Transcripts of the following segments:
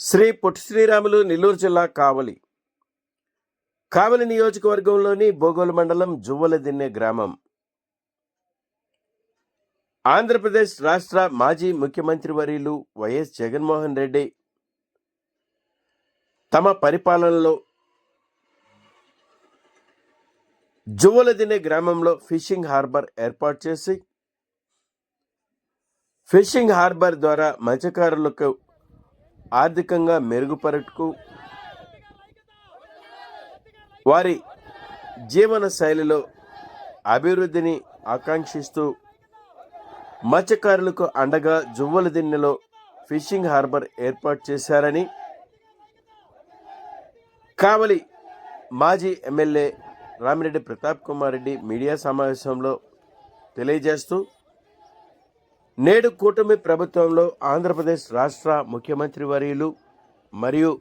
శ్రీ పొట్టి శ్రీరాములు నెల్లూరు జిల్లా కావలి నియోజకవర్గంలోని బోగోలు మండలం జువ్వలదిన్నె గ్రామం. ఆంధ్రప్రదేశ్ రాష్ట్ర మాజీ ముఖ్యమంత్రి వర్యులు వైఎస్ జగన్మోహన్ రెడ్డి తమ పరిపాలనలో జువ్వలదిన్నె గ్రామంలో ఫిషింగ్ హార్బర్ ఏర్పాటు చేసి ఫిషింగ్ హార్బర్ ద్వారా మత్స్యకారులకు ఆర్థికంగా మెరుగుపరుటకు, వారి జీవన శైలిలో అభివృద్ధిని ఆకాంక్షిస్తూ మత్స్యకారులకు అండగా జువ్వలదిన్నెలో ఫిషింగ్ హార్బర్ ఏర్పాటు చేశారని కావలి మాజీ ఎమ్మెల్యే రామిరెడ్డి ప్రతాప్ కుమార్ రెడ్డి మీడియా సమావేశంలో తెలియజేస్తూ, నేడు కూటమి ప్రభుత్వంలో ఆంధ్రప్రదేశ్ రాష్ట్ర ముఖ్యమంత్రి వర్యులు మరియు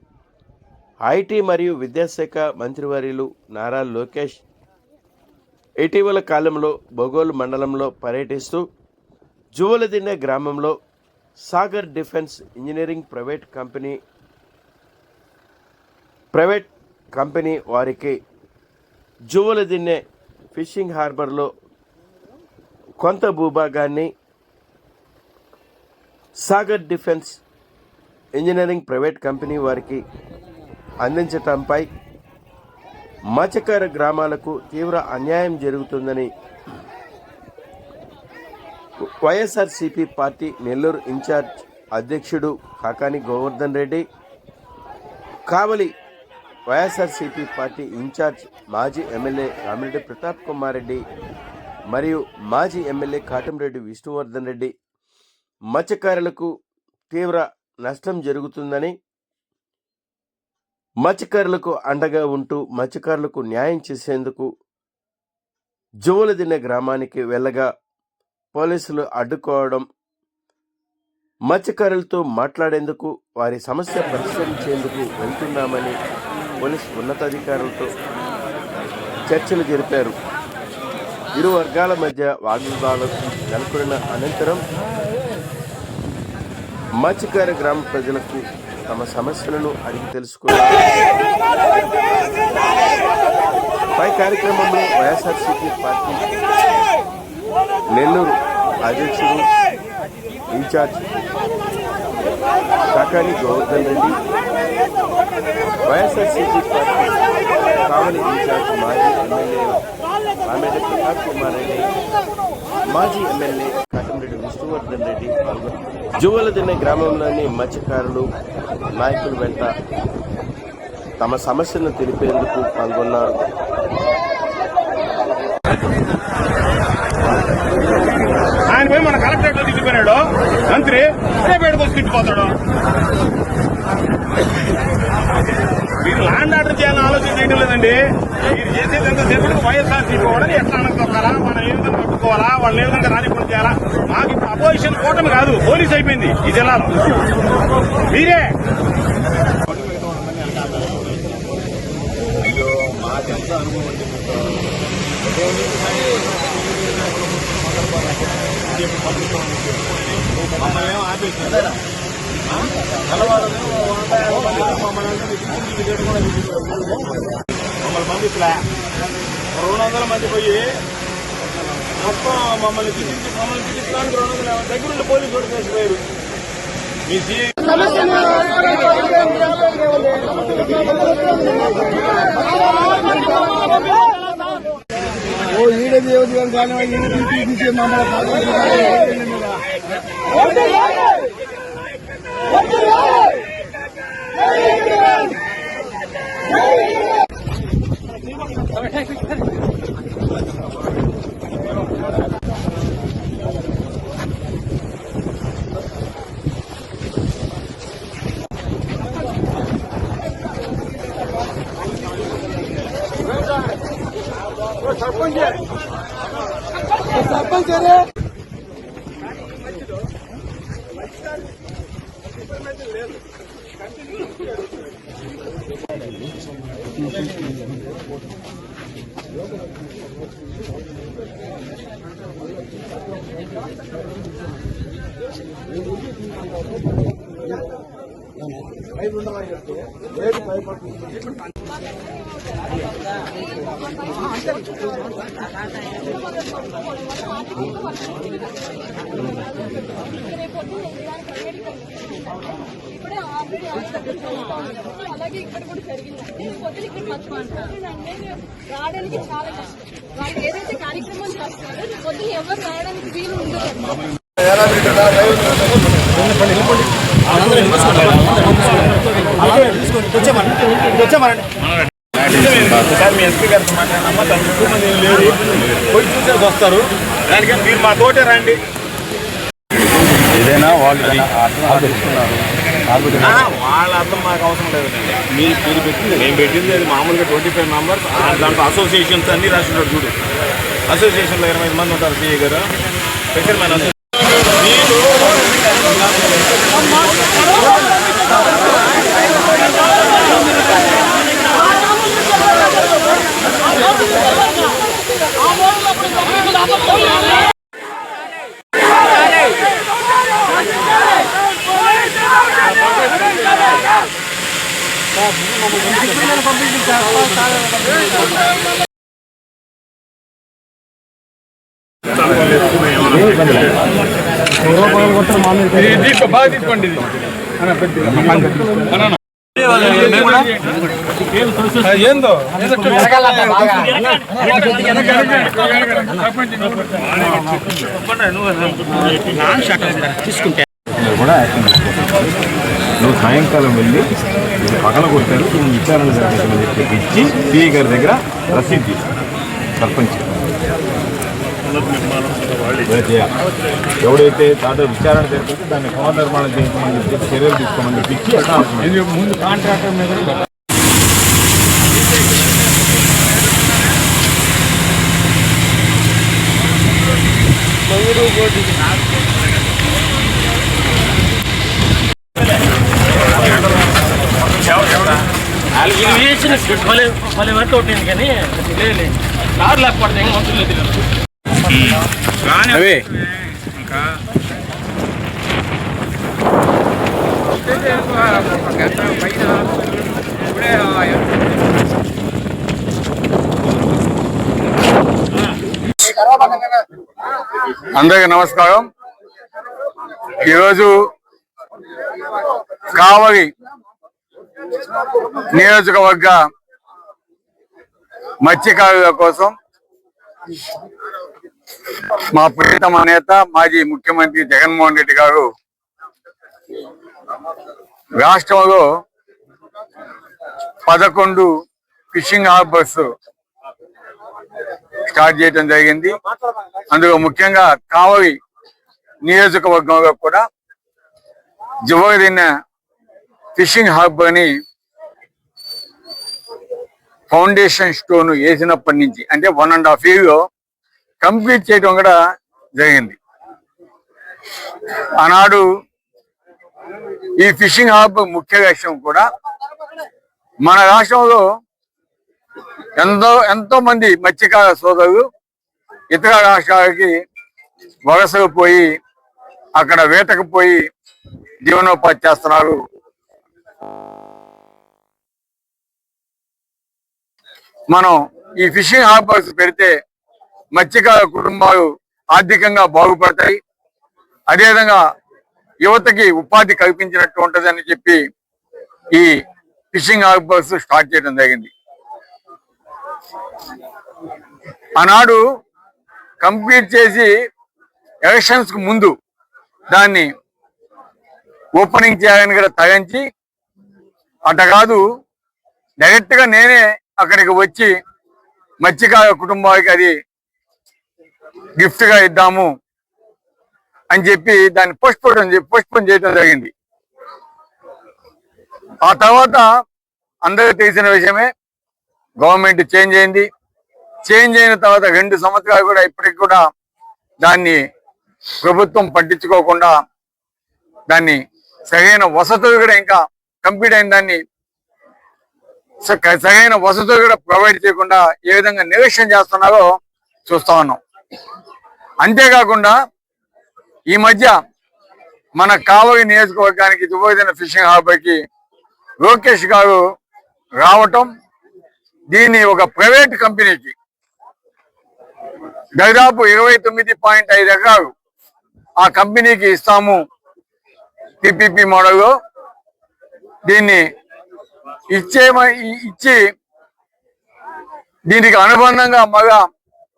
ఐటీ మరియు విద్యాశాఖ మంత్రివర్యులు నారా లోకేష్ ఇటీవల కాలంలో బోగోలు మండలంలో పర్యటిస్తూ జువ్వలదిన్నె గ్రామంలో Sagar defence engineering private company వారికి జువ్వలదిన్నె ఫిషింగ్ హార్బర్లో కొంత భూభాగాన్ని Sagar defence engineering private company వారికి అందించటంపై మత్స్యకార గ్రామాలకు తీవ్ర అన్యాయం జరుగుతుందని వైఎస్ఆర్సీపీ పార్టీ నెల్లూరు ఇన్ఛార్జ్ అధ్యక్షుడు కాకాని గోవర్ధన్ రెడ్డి, కావలి వైఎస్ఆర్సీపీ పార్టీ ఇన్ఛార్జ్ మాజీ ఎమ్మెల్యే రామిరెడ్డి ప్రతాప్ కుమార్ రెడ్డి మరియు మాజీ ఎమ్మెల్యే కాటంరెడ్డి విష్ణువర్ధన్ రెడ్డి మత్స్యకారులకు తీవ్ర నష్టం జరుగుతుందని, మత్స్యకారులకు అండగా ఉంటూ మత్స్యకారులకు న్యాయం చేసేందుకు జువ్వలదిన్నె గ్రామానికి వెళ్ళగా పోలీసులు అడ్డుకోవడం, మత్స్యకారులతో మాట్లాడేందుకు వారి సమస్య పరిష్కరించేందుకు వెళ్తున్నామని పోలీసు ఉన్నతాధికారులతో చర్చలు జరిపారు. ఇరు వర్గాల మధ్య వాగ్వివాదం నెలకొన్న అనంతరం మత్స్యకార గ్రామ ప్రజలకు తమ సమస్యలను అడిగి తెలుసుకున్నారు. పై కార్యక్రమంలో వైఎస్ఆర్సీపీ పార్టీ నెల్లూరు అధ్యక్షుడు ఇన్ఛార్జ్ కాకాని గోవర్ధన్ రెడ్డి, వైఎస్ఆర్సీపీ పార్టీ కావలి ఇన్ఛార్జ్ మాజీ ఎమ్మెల్యే రామిరెడ్డి ప్రతాప్ కుమార్ రెడ్డి, మాజీ ఎమ్మెల్యే కాటంరెడ్డి విష్ణువర్ధన్ రెడ్డి పాల్గొన్నారు. జువ్వలదిన్నె గ్రామంలోని మత్స్యకారులు నాయకుల వెంట తమ సమస్యను తెలిపేందుకు పాల్గొన్నారు. ఆయన పోయి మన కలెక్టరేట్ లో తిట్టిపోయినాడు మంత్రి, రేపేటకు వచ్చి తిట్టిపోతాడు. మీరు ల్యాండ్ ఆర్డర్ చేయాలని ఆలోచన చేయడం లేదండి. మీరు చేసేది ఎంతసేపటికి వైఎస్ఆర్సీపీ వాళ్ళని ఎట్లా అనకొక్కాలా, మనం ఏ విధంగా పట్టుకోవాలా, వాళ్ళని ఏ విధంగా రానికుండా చేయాలా. మాకు ఇప్పుడు అపోజిషన్ కూటమి కాదు, పోలీస్ అయిపోయింది ఈ జిల్లాలో. మీరే మాకెంత అనుభవం మమ్మల్ని ఏమో ఆపేస్తున్నారు. మమ్మల్ని పంపించలే. 200 మంది పోయి మొత్తం మమ్మల్ని తిట్టించడానికి 200 దగ్గరుండి పోలీసు ఓటు వేసిపోయారు. మీ ఈడది కానీ सरपंच అలాగే ఇక్కడ కూడా జరిగింది. పొద్దున ఇక్కడ రావడానికి చాలా కష్టం. వాళ్ళు ఏదైతే కార్యక్రమం చేస్తారో పొద్దున ఎవరు రావడానికి వీలు ఉండదు. సార్ మీ ఎస్పీ గారితో మాట్లాడినమ్మా, తను ఎక్కువ మంది లేదు, పోయి చూసేసి వస్తారు. దానికి మీరు మా తోటే రండి. ఏదైనా వాళ్ళు వాళ్ళ అర్థం మాకు అవసరం లేదండి. మీరు పెట్టింది మేము పెట్టింది అది మామూలుగా 25 మెంబర్స్. దాంట్లో అసోసియేషన్స్ అన్ని రాసినట్టు చూడు. అసోసియేషన్లో 25 మంది ఉంటారు. సిఏ గారు స్పెషల్ మ్యాన్ బాగా తీసుకోండి. ఏందో తీసుకుంటే కూడా యాక్షన్ తీసుకోవాలి. నువ్వు సాయంకాలం వెళ్ళి పగల కొట్టారు విచారణ జరగాలని చెప్పి ఇచ్చి సిఐ గారి దగ్గర రసీదు తీసు సర్పంచ్ ఎవడైతే దాంట్లో విచారణ జరిపితే దాన్ని పునర్నిర్మాణం చేయించమని చెప్పి చర్యలు తీసుకోమని చెప్పి ఇచ్చి ముందు కాంట్రాక్టర్ మీద మళ్ళీ వర్క్ అవుతుంది కానీ లేదు కారు లేకపోతే మంత్రులు లేదు. అందరికీ నమస్కారం. ఈరోజు కావలి నియోజకవర్గ మత్స్యకారుల కోసం మా ప్రియతమ నేత మాజీ ముఖ్యమంత్రి జగన్మోహన్ రెడ్డి గారు రాష్ట్రంలో 11 ఫిషింగ్ హార్బర్స్ స్టార్ట్ చేయడం జరిగింది. అందులో ముఖ్యంగా కావలి నియోజకవర్గంలో కూడా జువరిన ఫిషింగ్ హార్బర్ ని ఫౌండేషన్ స్టోన్ వేసినప్పటి నుంచి అంటే 1.5 years లో కంప్లీట్ చేయడం కూడా జరిగింది. ఆనాడు ఈ ఫిషింగ్ హార్బర్ ముఖ్య లక్ష్యం కూడా మన రాష్ట్రంలో ఎంతో మంది మత్స్యకార సోదరులు ఇతర రాష్ట్రాలకి వలసలు పోయి అక్కడ వేటకు పోయి జీవనోపాధి చేస్తున్నారు. మనం ఈ ఫిషింగ్ హార్బర్స్ పెడితే మత్స్యకార కుటుంబాలు ఆర్థికంగా బాగుపడతాయి, అదేవిధంగా యువతకి ఉపాధి కల్పించినట్టు ఉంటుందని చెప్పి ఈ ఫిషింగ్ హార్బర్స్ స్టార్ట్ చేయడం జరిగింది. ఆనాడు కంప్లీట్ చేసి ఎలక్షన్స్ కు ముందు దాన్ని ఓపెనింగ్ చేయాలని కూడా తగ్గించి అట్ట కాదు డైరెక్ట్ గా నేనే అక్కడికి వచ్చి మత్స్యకార కుటుంబానికి అది గిఫ్ట్ గా ఇద్దాము అని చెప్పి దాన్ని పోస్ట్పోన్ చేయడం జరిగింది. ఆ తర్వాత అందరికీ తెలిసిన విషయమే గవర్నమెంట్ చేంజ్ అయింది. చేంజ్ అయిన తర్వాత 2 సంవత్సరాలు కూడా ఇప్పటికి కూడా దాన్ని ప్రభుత్వం పట్టించుకోకుండా దాన్ని సరైన వసతులు కూడా ఇంకా కంప్లీట్ అయిన దాన్ని సరైన వసతులు కూడా ప్రొవైడ్ చేయకుండా ఏ విధంగా నిర్లక్ష్యం చేస్తున్నారో చూస్తా ఉన్నాం. అంతేకాకుండా ఈ మధ్య మన కావలి నియోజకవర్గానికి దువ్వదిన ఫిషింగ్ హార్బర్కి లోకేష్ గారు రావటం, దీన్ని ఒక ప్రైవేట్ కంపెనీకి దాదాపు 29.5 ఎకరాలు ఆ కంపెనీకి ఇస్తాము పిపిపి మోడల్లో, దీన్ని ఇచ్చి దీనికి అనుబంధంగా మళ్ళా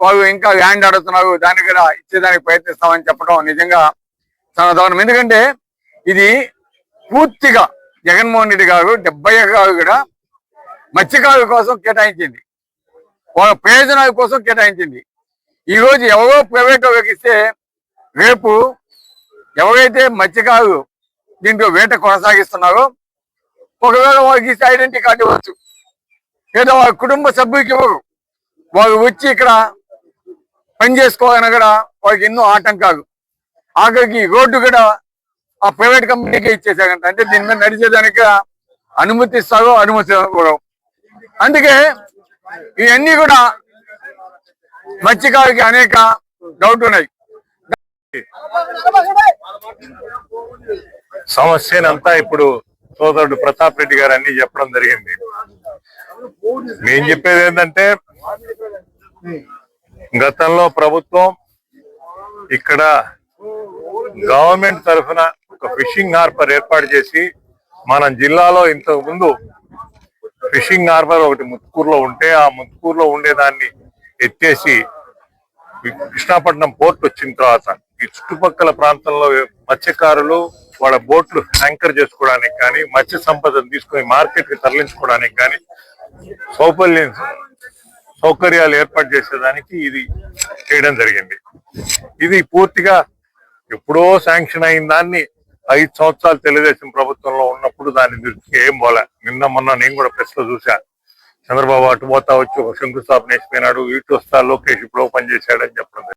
వాళ్ళు ఇంకా ల్యాండ్ అడుగుతున్నారు, దాన్ని కూడా ఇచ్చేదానికి ప్రయత్నిస్తామని చెప్పడం నిజంగా చాలా దారుణం. ఎందుకంటే ఇది పూర్తిగా జగన్మోహన్ రెడ్డి గారు 70 ఎకరాలు కూడా మత్స్యకారుల కోసం కేటాయించింది, వాళ్ళ ప్రయోజనాల కోసం కేటాయించింది. ఈ రోజు ఎవరో ప్రైవేట్ వాళ్ళకి ఇస్తే రేపు ఎవరైతే మత్స్యకారులు దీంట్లో వేట కొనసాగిస్తున్నారో ఒకవేళ వాళ్ళకి ఇస్తే ఐడెంటిటీ కార్డు ఇవ్వచ్చు, లేదా వాళ్ళ కుటుంబ సభ్యులకి ఇవ్వరు. వాళ్ళు వచ్చి ఇక్కడ పని చేసుకోవాలన్నా కూడా వాళ్ళకి ఎన్నో ఆటంకాలు. ఆఖరికి రోడ్డు కూడా ఆ ప్రైవేట్ కంపెనీకే ఇచ్చేసారంట. అంటే దీని మీద నడిచేదానికి అనుమతిస్తారో అనుమతి ఇవ్వరు. అందుకే ఇవన్నీ కూడా మత్స్యకారులకి అనేక డౌట్ ఉన్నాయి. సమస్యనంతా ఇప్పుడు సోదరుడు ప్రతాప్ రెడ్డి గారు అన్ని చెప్పడం జరిగింది. నేను చెప్పేది ఏంటంటే, గతంలో ప్రభుత్వం ఇక్కడ గవర్నమెంట్ తరఫున ఒక ఫిషింగ్ హార్బర్ ఏర్పాటు చేసి, మన జిల్లాలో ఇంతకు ముందు ఫిషింగ్ హార్బర్ ఒకటి ముత్తుకూరులో ఉంటే ఆ ముత్తుకూరులో ఉండేదాన్ని ఎత్తేసి కృష్ణాపట్నం పోర్ట్ వచ్చిన తర్వాత ఈ చుట్టుపక్కల ప్రాంతంలో మత్స్యకారులు వాళ్ళ బోట్లు యాంకర్ చేసుకోవడానికి కానీ, మత్స్య సంపదను తీసుకుని మార్కెట్ కి తరలించుకోవడానికి కానీ సౌకర్యాలు ఏర్పాటు చేసేదానికి ఇది చేయడం జరిగింది. ఇది పూర్తిగా ఎప్పుడో శాంక్షన్ అయిన దాన్ని 5 సంవత్సరాలు తెలుగుదేశం ప్రభుత్వంలో ఉన్నప్పుడు దాన్ని దృష్టికి ఏం పోలే. నిన్న మొన్న నేను కూడా ప్రెస్ లో చూసా, చంద్రబాబు అటు పోతా వచ్చి ఒక శంకుస్థాపన వేసిపోయినాడు, ఇటు వస్తా లోకేష్ ఇప్పుడు ఓపెన్ చేశాడని చెప్పడం.